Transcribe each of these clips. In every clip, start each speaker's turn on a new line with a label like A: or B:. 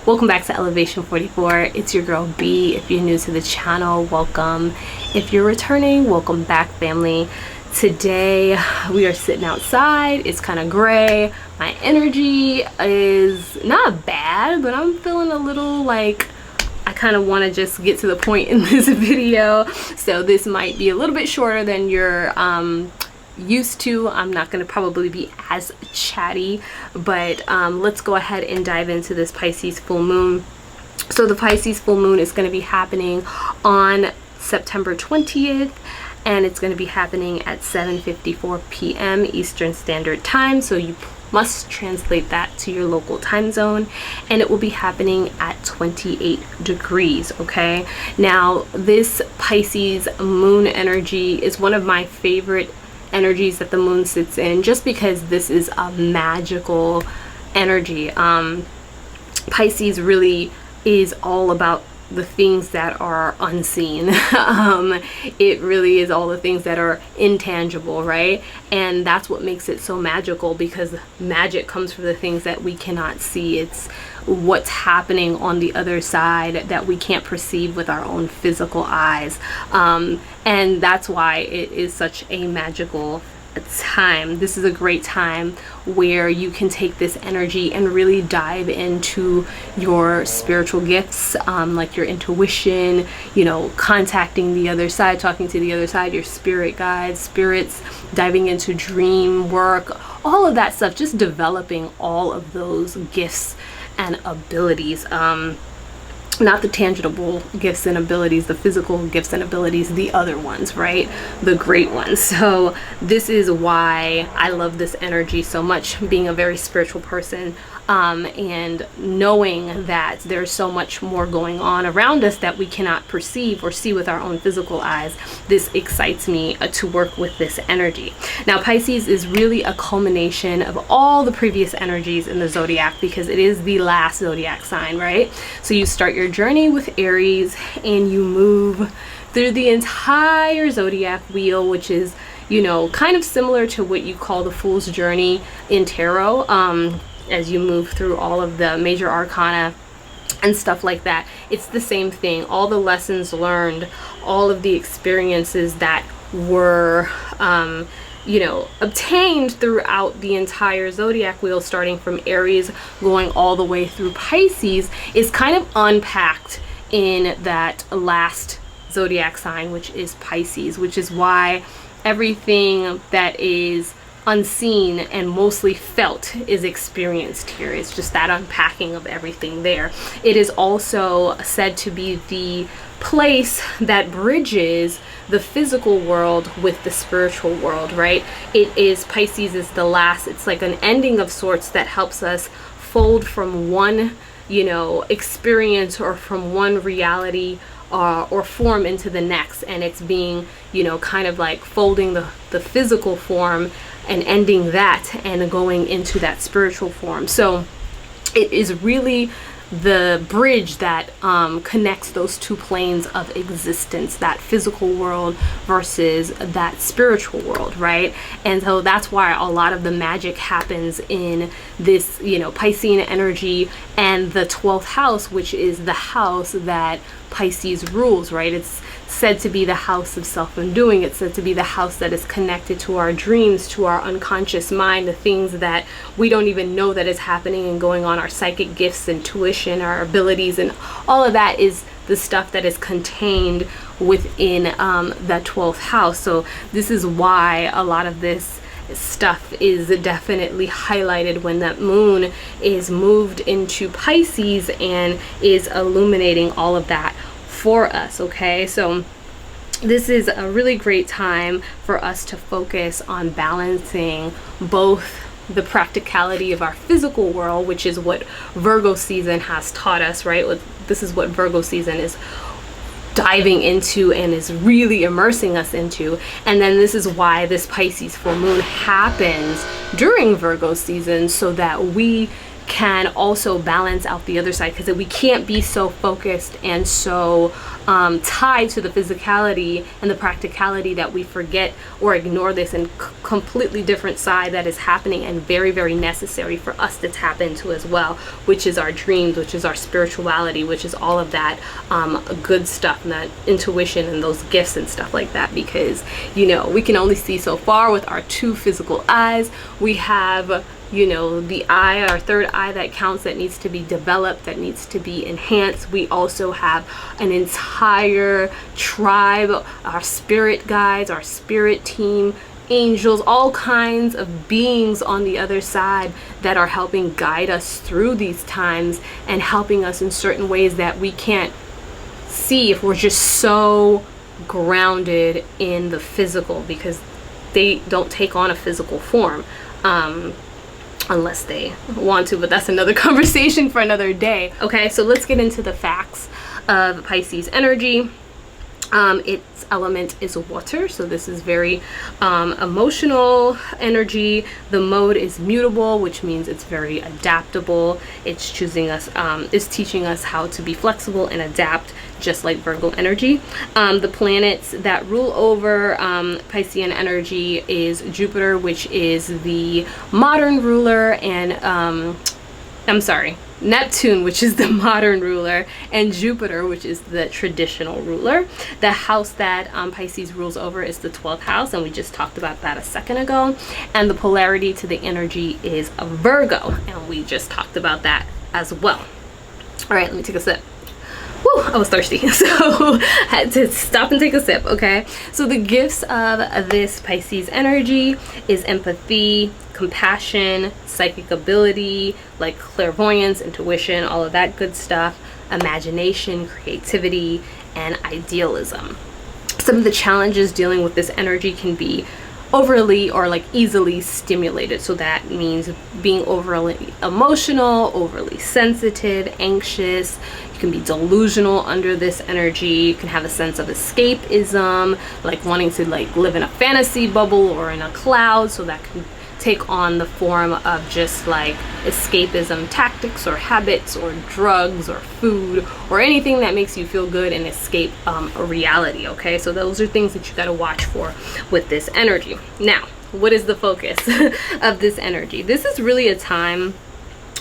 A: Welcome back to Elevation 44. It's your girl B. If you're new to the channel, welcome. If you're returning, welcome back, family. Today we are sitting outside. It's kind of gray. My energy is not bad, but I'm feeling a little like I kind of want to just get to the point in this video. So this might be a little bit shorter than you're used to. I'm not going to probably be as chatty, but let's go ahead and dive into this Pisces full moon. So the Pisces full moon is going to be happening on September 20th, and it's going to be happening at 7:54 p.m. Eastern Standard Time. So you must translate that to your local time zone, and it will be happening at 28 degrees. Okay, now this Pisces moon energy is one of my favorite energies that the moon sits in, just because this is a magical energy. Pisces really is all about the things that are unseen. It really is all the things that are intangible, right? And that's what makes it so magical, because magic comes from the things that we cannot see. It's what's happening on the other side that we can't perceive with our own physical eyes. And that's why it is such a magical time. This is a great time where you can take this energy and really dive into your spiritual gifts, like your intuition, you know, contacting the other side, talking to the other side, your spirit guides, spirits, diving into dream work, all of that stuff, just developing all of those gifts and abilities. Not the tangible gifts and abilities, the physical gifts and abilities, the other ones, right? The great ones. So this is why I love this energy so much, being a very spiritual person, and knowing that there's so much more going on around us that we cannot perceive or see with our own physical eyes. This excites me to work with this energy. Now, Pisces is really a culmination of all the previous energies in the zodiac, because it is the last zodiac sign, right? So you start your journey with Aries and you move through the entire zodiac wheel, which is, you know, kind of similar to what you call the Fool's Journey in tarot. As you move through all of the major arcana and stuff like that, it's the same thing. All the lessons learned, all of the experiences that were you know, obtained throughout the entire zodiac wheel, starting from Aries going all the way through Pisces, is kind of unpacked in that last zodiac sign, which is Pisces, which is why everything that is unseen and mostly felt is experienced here. It's just that unpacking of everything there. It is also said to be the place that bridges the physical world with the spiritual world, right? It is, Pisces is the last, it's like an ending of sorts that helps us fold from one, you know, experience or from one reality or form into the next. And it's being, you know, kind of like folding the physical form and ending that and going into that spiritual form. So it is really the bridge that connects those two planes of existence, that physical world versus that spiritual world, right? And so that's why a lot of the magic happens in this, you know, Piscean energy and the 12th house, which is the house that Pisces rules, right? It's said to be the house of self-undoing. It's said to be the house that is connected to our dreams, to our unconscious mind, the things that we don't even know that is happening and going on, our psychic gifts, intuition, our abilities, and all of that is the stuff that is contained within that 12th house. So this is why a lot of this stuff is definitely highlighted when that moon is moved into Pisces and is illuminating all of that for us. Okay, so this is a really great time for us to focus on balancing both the practicality of our physical world, which is what Virgo season has taught us, right? This is what Virgo season is diving into and is really immersing us into. And then this is why this Pisces full moon happens during Virgo season, so that we can also balance out the other side, because we can't be so focused and so tied to the physicality and the practicality that we forget or ignore this and completely different side that is happening and very, very necessary for us to tap into as well, which is our dreams, which is our spirituality, which is all of that good stuff and that intuition and those gifts and stuff like that. Because, you know, we can only see so far with our two physical eyes. We have, you know, the eye, our third eye that counts, that needs to be developed, that needs to be enhanced. We also have an entire tribe, our spirit guides, our spirit team, angels, all kinds of beings on the other side that are helping guide us through these times and helping us in certain ways that we can't see if we're just so grounded in the physical, because they don't take on a physical form. Unless they want to, but that's another conversation for another day. Okay, so let's get into the facts of Pisces energy. Its element is water, so this is very emotional energy. The mode is mutable, which means it's very adaptable. It's choosing us, is teaching us how to be flexible and adapt, just like Virgo energy. The planets that rule over Piscean energy is Jupiter, which is the modern ruler, and Neptune, which is the modern ruler, and Jupiter, which is the traditional ruler. The house that Pisces rules over is the 12th house, and we just talked about that a second ago. And the polarity to the energy is a Virgo, and we just talked about that as well. All right, let me take a sip. Woo, I was thirsty, so I had to stop and take a sip. Okay, so the gifts of this Pisces energy is empathy, compassion, psychic ability, like clairvoyance, intuition, all of that good stuff, imagination, creativity, and idealism. Some of the challenges dealing with this energy can be overly or like easily stimulated. So that means being overly emotional, overly sensitive, anxious. You can be delusional under this energy. You can have a sense of escapism, like wanting to like live in a fantasy bubble or in a cloud. So that can take on the form of just like escapism tactics or habits or drugs or food or anything that makes you feel good and escape a reality. Okay, so those are things that you got to watch for with this energy. Now, what is the focus of this energy? This is really a time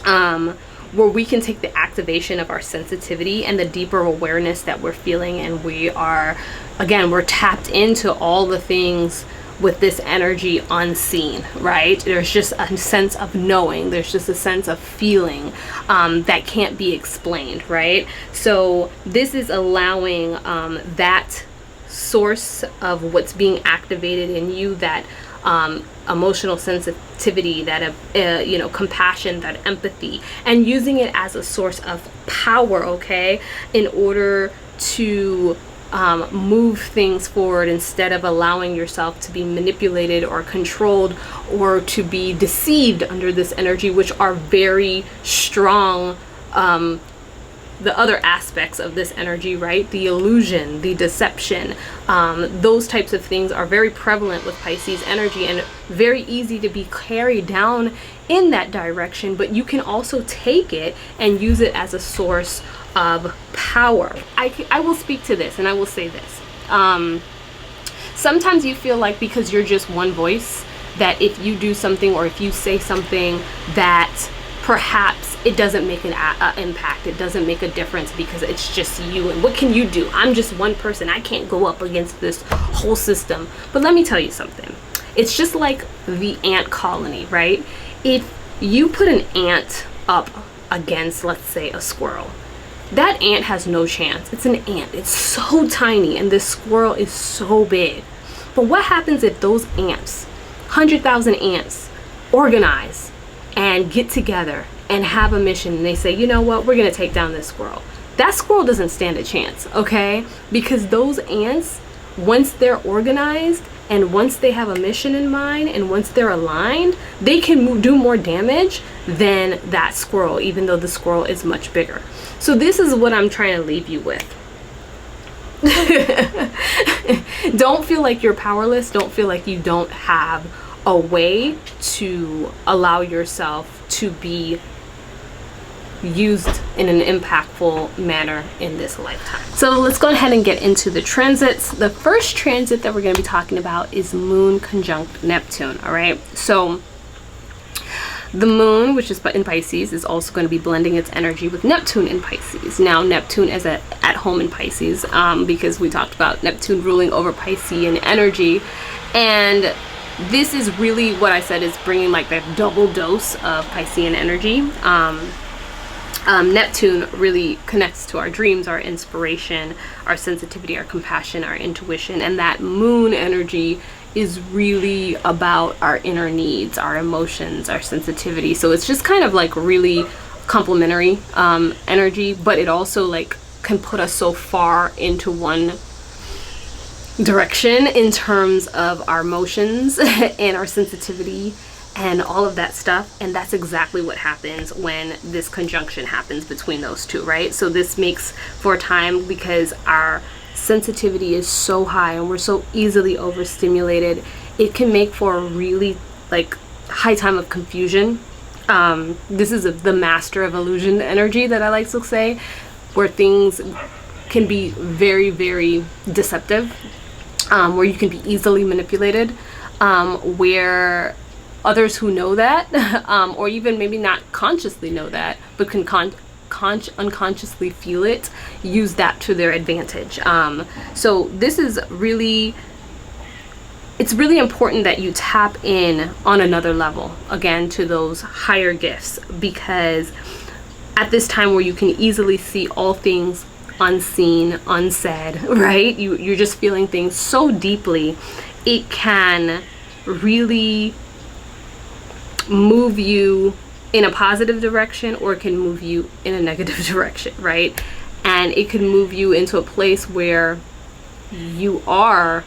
A: where we can take the activation of our sensitivity and the deeper awareness that we're feeling, and we are, again, we're tapped into all the things with this energy unseen, right? There's just a sense of knowing, there's just a sense of feeling that can't be explained, right? So this is allowing that source of what's being activated in you, that emotional sensitivity, that you know, compassion, that empathy, and using it as a source of power, okay, in order to move things forward, instead of allowing yourself to be manipulated or controlled or to be deceived under this energy, which are very strong. The other aspects of this energy, right? The illusion, the deception, those types of things are very prevalent with Pisces energy and very easy to be carried down in that direction. But you can also take it and use it as a source of power. I will speak to this and I will say this. Sometimes you feel like because you're just one voice, that if you do something or if you say something, that perhaps it doesn't make an impact, it doesn't make a difference because it's just you, and what can you do? I'm just one person, I can't go up against this whole system. But let me tell you something, it's just like the ant colony, right? If you put an ant up against, let's say, a squirrel, that ant has no chance. It's an ant, it's so tiny, and this squirrel is so big. But what happens if those ants, 100,000 ants, organize and get together and have a mission, and they say, you know what, we're gonna take down this squirrel? That squirrel doesn't stand a chance, okay? Because those ants, once they're organized and once they have a mission in mind and once they're aligned, they can do more damage than that squirrel, even though the squirrel is much bigger. So this is what I'm trying to leave you with. Don't feel like you're powerless. Don't feel like you don't have a way to allow yourself to be used in an impactful manner in this lifetime. So let's go ahead and get into the transits. The first transit that we're going to be talking about is Moon conjunct Neptune. All right, so the moon, which is in Pisces, is also going to be blending its energy with Neptune in Pisces. Now, Neptune is at home in Pisces because we talked about Neptune ruling over Piscean energy. And this is really what I said is bringing like that double dose of Piscean energy. Neptune really connects to our dreams, our inspiration, our sensitivity, our compassion, our intuition. And that moon energy is really about our inner needs, our emotions, our sensitivity. So it's just kind of like really complementary energy, but it also like can put us so far into one direction in terms of our emotions and our sensitivity and all of that stuff. And that's exactly what happens when this conjunction happens between those two, right? So this makes for a time, because our sensitivity is so high and we're so easily overstimulated, it can make for a really like high time of confusion. This is the master of illusion energy that I like to say, where things can be very, very deceptive, where you can be easily manipulated, where others who know that, or even maybe not consciously know that, but can unconsciously feel it, use that to their advantage. So this is really, it's really important that you tap in on another level, again, to those higher gifts, because at this time where you can easily see all things unseen, unsaid, right? You're just feeling things so deeply, it can really move you in a positive direction, or it can move you in a negative direction, right? And it can move you into a place where you are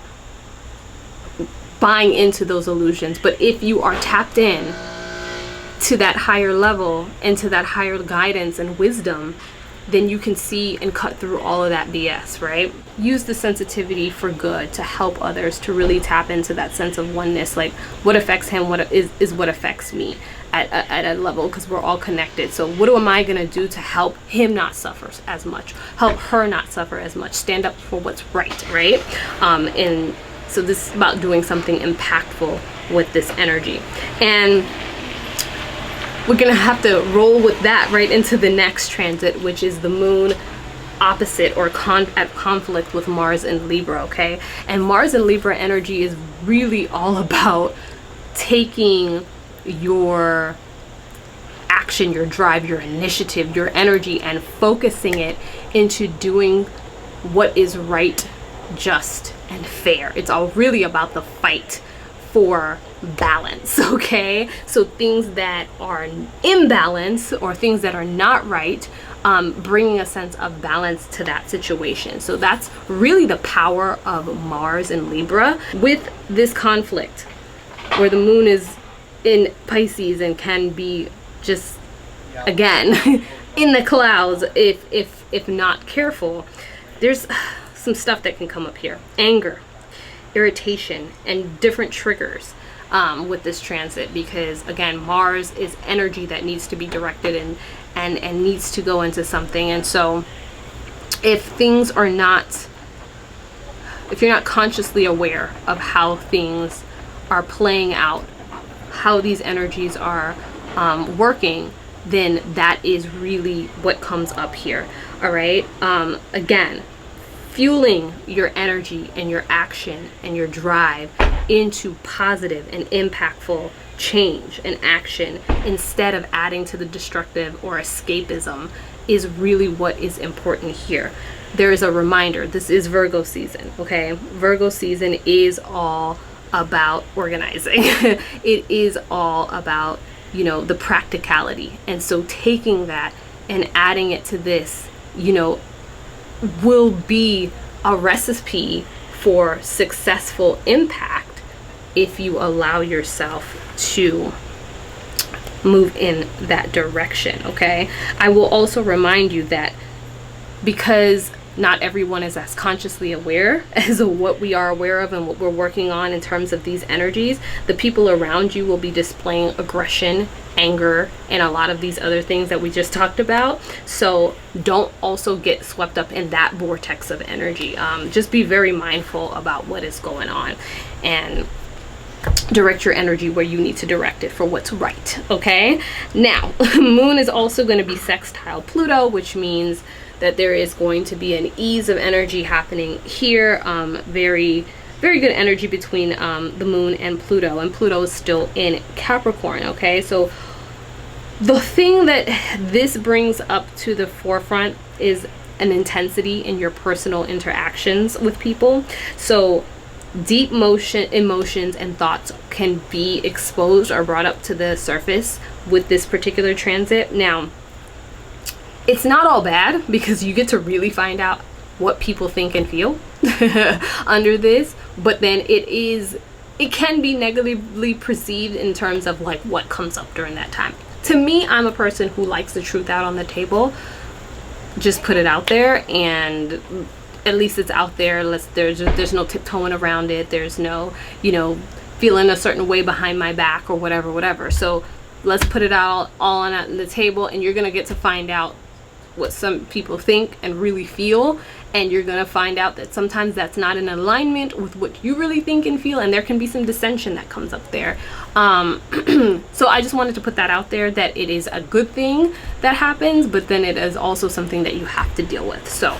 A: buying into those illusions. But if you are tapped in to that higher level and to that higher guidance and wisdom, then you can see and cut through all of that BS, right? Use the sensitivity for good to help others, to really tap into that sense of oneness, like what affects him, what is what affects me at a level, because we're all connected. So what am I gonna do to help him not suffer as much, help her not suffer as much, stand up for what's right? And so this is about doing something impactful with this energy. And we're gonna have to roll with that right into the next transit, which is the moon opposite or at conflict with Mars in Libra, okay? And Mars in Libra energy is really all about taking your action, your drive, your initiative, your energy, and focusing it into doing what is right, just, and fair. It's all really about the fight for balance, okay? So things that are imbalance or things that are not right, bringing a sense of balance to that situation. So that's really the power of Mars in Libra. With this conflict where the moon is in Pisces and can be just, again, in the clouds if not careful, there's some stuff that can come up here. Anger, irritation, and different triggers with this transit, because again, Mars is energy that needs to be directed and needs to go into something. And so if things are not, if you're not consciously aware of how things are playing out, how these energies are working, then that is really what comes up here. All right, again, fueling your energy and your action and your drive into positive and impactful change and action, instead of adding to the destructive or escapism, is really what is important here. There is a reminder, this is Virgo season, okay? Virgo season is all about organizing. It is all about, you know, the practicality. And so taking that and adding it to this, you know, will be a recipe for successful impact if you allow yourself to move in that direction, okay? I will also remind you that because not everyone is as consciously aware as what we are aware of and what we're working on in terms of these energies. The people around you will be displaying aggression, anger, and a lot of these other things that we just talked about. So don't also get swept up in that vortex of energy. Just be very mindful about what is going on and direct your energy where you need to direct it for what's right. Okay, now moon is also going to be sextile Pluto, which means that there is going to be an ease of energy happening here. Very good energy between the moon and Pluto is still in Capricorn. Okay, so the thing that this brings up to the forefront is an intensity in your personal interactions with people. So deep emotions and thoughts can be exposed or brought up to the surface with this particular transit. Now, it's not all bad, because you get to really find out what people think and feel under this, but then it can be negatively perceived in terms of like what comes up during that time. To me, I'm a person who likes the truth out on the table. Just put it out there, and at least it's out there. There's no tiptoeing around it. There's no, feeling a certain way behind my back or whatever. So let's put it all on the table, and you're gonna get to find out what some people think and really feel, and you're gonna find out that sometimes that's not in alignment with what you really think and feel, and there can be some dissension that comes up there. So I just wanted to put that out there, that it is a good thing that happens, but then it is also something that you have to deal with. So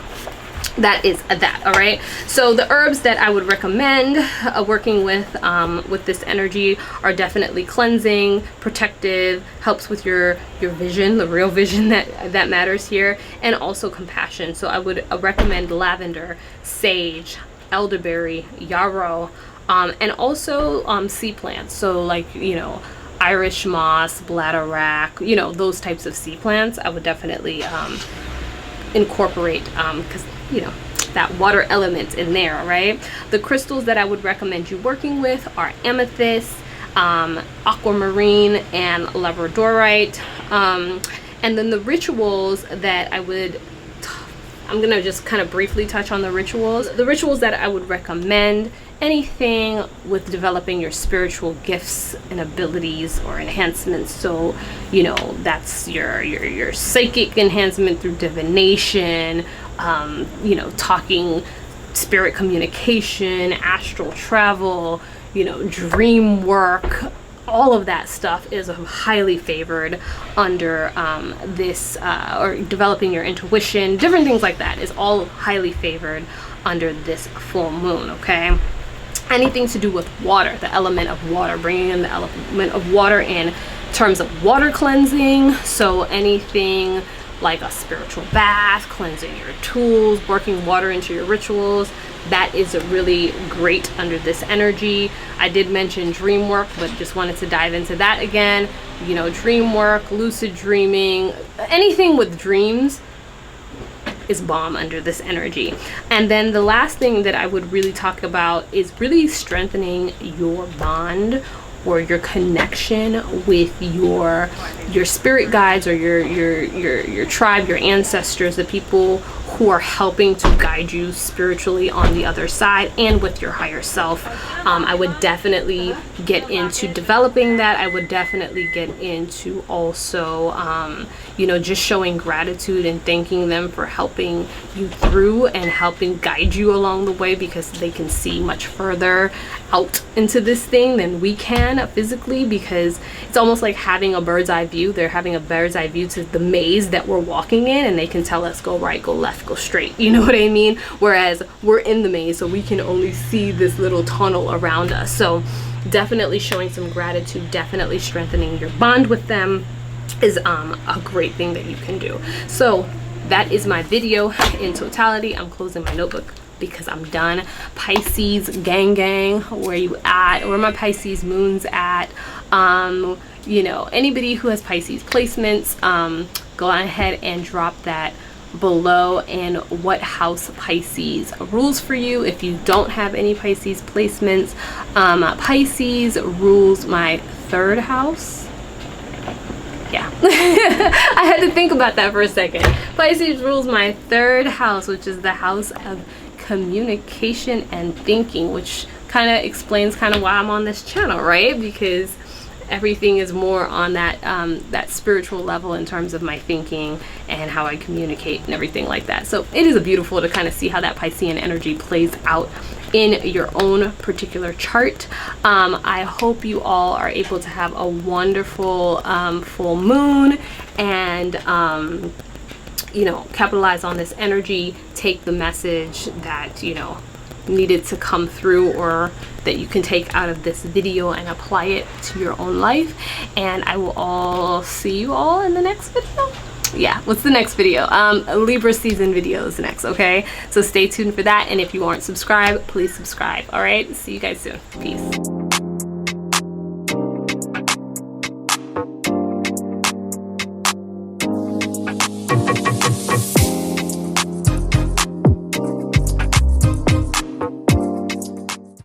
A: that is that. All right, so the herbs that I would recommend working with this energy are definitely cleansing, protective, helps with your vision, the real vision that matters here, and also compassion. So I would recommend lavender, sage, elderberry, yarrow, and also sea plants. So like Irish moss, bladderwrack, those types of sea plants I would definitely incorporate, because that water element in there. Right, the crystals that I would recommend you working with are amethyst, aquamarine, and labradorite. And then the rituals that I'm gonna just kind of briefly touch on the rituals that I would recommend. Anything with developing your spiritual gifts and abilities or enhancements. So that's your psychic enhancement through divination, talking, spirit communication, astral travel, dream work. All of that stuff is highly favored under this, or developing your intuition, different things like that is all highly favored under this full moon. Okay, anything to do with water, the element of water, bringing in the element of water in terms of water cleansing. So anything like a spiritual bath, cleansing your tools, working water into your rituals, that is really great under this energy. I did mention dream work, but just wanted to dive into that again. Dream work, lucid dreaming, anything with dreams is bomb under this energy. And then the last thing that I would really talk about is really strengthening your bond or your connection with your spirit guides, or your tribe, your ancestors, the people who are helping to guide you spiritually on the other side, and with your higher self. I would definitely get into developing that. I would definitely get into also just showing gratitude and thanking them for helping you through and helping guide you along the way, because they can see much further out into this thing than we can physically, because it's almost like having a bird's eye view. They're having a bird's eye view to the maze that we're walking in, and they can tell us go right, go left, go straight, you know what I mean? Whereas we're in the maze, so we can only see this little tunnel around us. So definitely showing some gratitude, definitely strengthening your bond with them is a great thing that you can do. So that is my video in totality. I'm closing my notebook because I'm done. Pisces gang, where you at? Where my Pisces moons at? Anybody who has Pisces placements, go ahead and drop that below, and what house Pisces rules for you. If you don't have any Pisces placements, Pisces rules my third house. Yeah, I had to think about that for a second. Pisces rules my 3rd house, which is the house of communication and thinking, which kind of explains kind of why I'm on this channel, right? Because everything is more on that that spiritual level in terms of my thinking and how I communicate and everything like that. So it is beautiful to kind of see how that Piscean energy plays out in your own particular chart. I hope you all are able to have a wonderful full moon and you know, capitalize on this energy, take the message that, you know, needed to come through or that you can take out of this video and apply it to your own life. And I will all see you all in the next video. Yeah, what's the next video? Libra season video is next, okay? So stay tuned for that, and if you aren't subscribed, please subscribe. All right, see you guys soon. Peace.